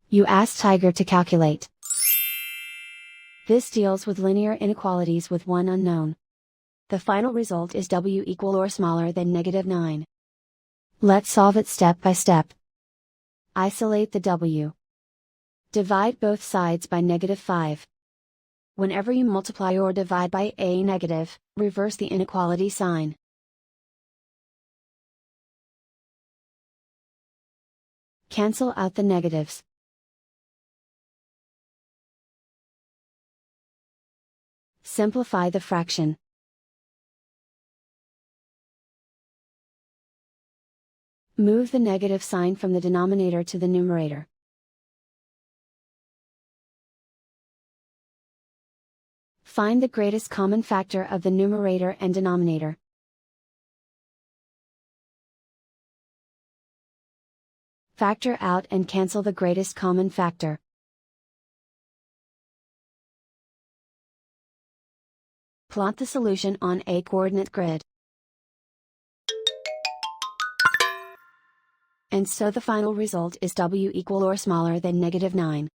You ask Tiger to calculate. This deals with linear inequalities with one unknown. The final result is w equal or smaller than -9. Let's solve it step by step. Isolate the w. Divide both sides by -5. Whenever you multiply or divide by a negative, reverse the inequality sign. Cancel out the negatives. Simplify the fraction. Move the negative sign from the denominator to the numerator. Find the greatest common factor of the numerator and denominator. Factor out and cancel the greatest common factor. Plot the solution on a coordinate grid. And so the final result is w equal or smaller than -9.